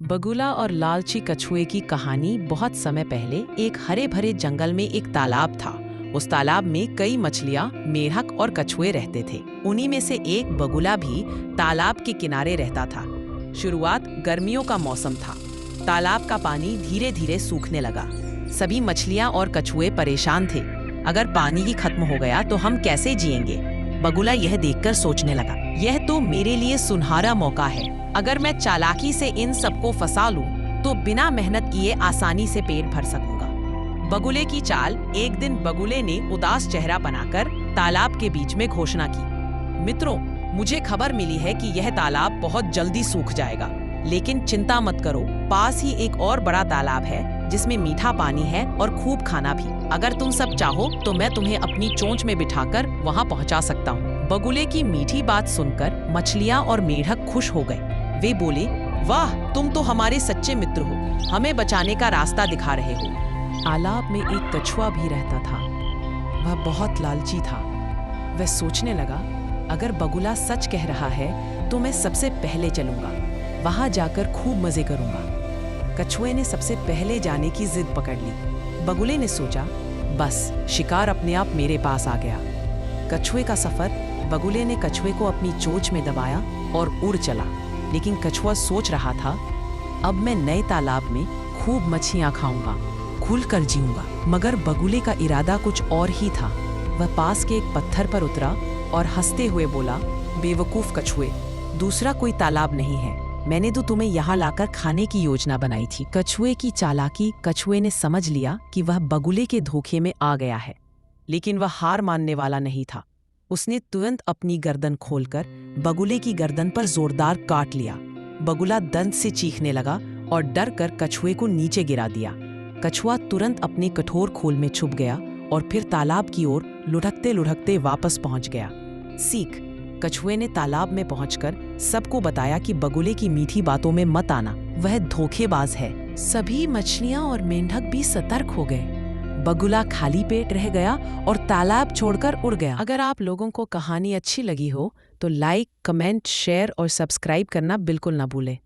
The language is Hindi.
बगुला और लालची कछुए की कहानी बहुत समय पहले एक हरे भरे जंगल में एक तालाब था। उस तालाब में कई मछलियां, मेढक और कछुए रहते थे। उन्हीं में से एक बगुला भी तालाब के किनारे रहता था। शुरुआत गर्मियों का मौसम था। तालाब का पानी धीरे धीरे सूखने लगा। सभी मछलियां और कछुए परेशान थे। अगर पानी ही खत्म हो गया तो हम कैसे जिएंगे? बगुला यह देखकर सोचने लगा, यह तो मेरे लिए सुनहरा मौका है। अगर मैं चालाकी से इन सबको फंसा लूं, तो बिना मेहनत किए आसानी से पेट भर सकूंगा। बगुले की चाल। एक दिन बगुले ने उदास चेहरा बनाकर तालाब के बीच में घोषणा की, मित्रों, मुझे खबर मिली है कि यह तालाब बहुत जल्दी सूख जाएगा, लेकिन चिंता मत करो, पास ही एक और बड़ा तालाब है जिसमें मीठा पानी है और खूब खाना भी। अगर तुम सब चाहो तो मैं तुम्हें अपनी चोंच में बिठाकर वहां पहुंचा सकता हूँ। बगुले की मीठी बात सुनकर मछलियां और मेढक खुश हो गए। वे बोले, वाह, तुम तो हमारे सच्चे मित्र हो, हमें बचाने का रास्ता दिखा रहे हो। तालाब में एक कछुआ भी रहता था। वह बहुत लालची था। वह सोचने लगा, अगर बगुला सच कह रहा है तो मैं सबसे पहले चलूंगा, वहां जाकर खूब मजे करूंगा। कछुए ने सबसे पहले जाने की जिद पकड़ ली। बगुले ने सोचा, बस शिकार अपने आप मेरे पास आ गया। कछुए का सफर। बगुले ने कछुए को अपनी चोंच में दबाया और उड़ चला। लेकिन कछुआ सोच रहा था, अब मैं नए तालाब में खूब मछलियां खाऊंगा, खुलकर जीऊंगा। मगर बगुले का इरादा कुछ और ही था। वह पास के एक पत्थर पर उतरा और हंसते हुए बोला, बेवकूफ कछुए, दूसरा कोई तालाब नहीं है। मैंने तो तुम्हें यहाँ लाकर खाने की योजना बनाई थी। कछुए की चालाकी। कछुए ने समझ लिया कि वह बगुले के धोखे में आ गया है, लेकिन वह हार मानने वाला नहीं था। उसने तुरंत अपनी गर्दन खोलकर बगुले की गर्दन पर जोरदार काट लिया। बगुला दर्द से चीखने लगा और डर कर कछुए को नीचे गिरा दिया। कछुआ तुरंत अपने कठोर खोल में छुप गया और फिर तालाब की ओर लुढ़कते लुढ़कते वापस पहुंच गया। सीख। कछुए ने तालाब में पहुंचकर सबको बताया कि बगुले की मीठी बातों में मत आना, वह धोखेबाज है। सभी मछलियां और मेंढक भी सतर्क हो गए। बगुला खाली पेट रह गया और तालाब छोड़कर उड़ गया। अगर आप लोगों को कहानी अच्छी लगी हो तो लाइक, कमेंट, शेयर और सब्सक्राइब करना बिल्कुल ना भूलें।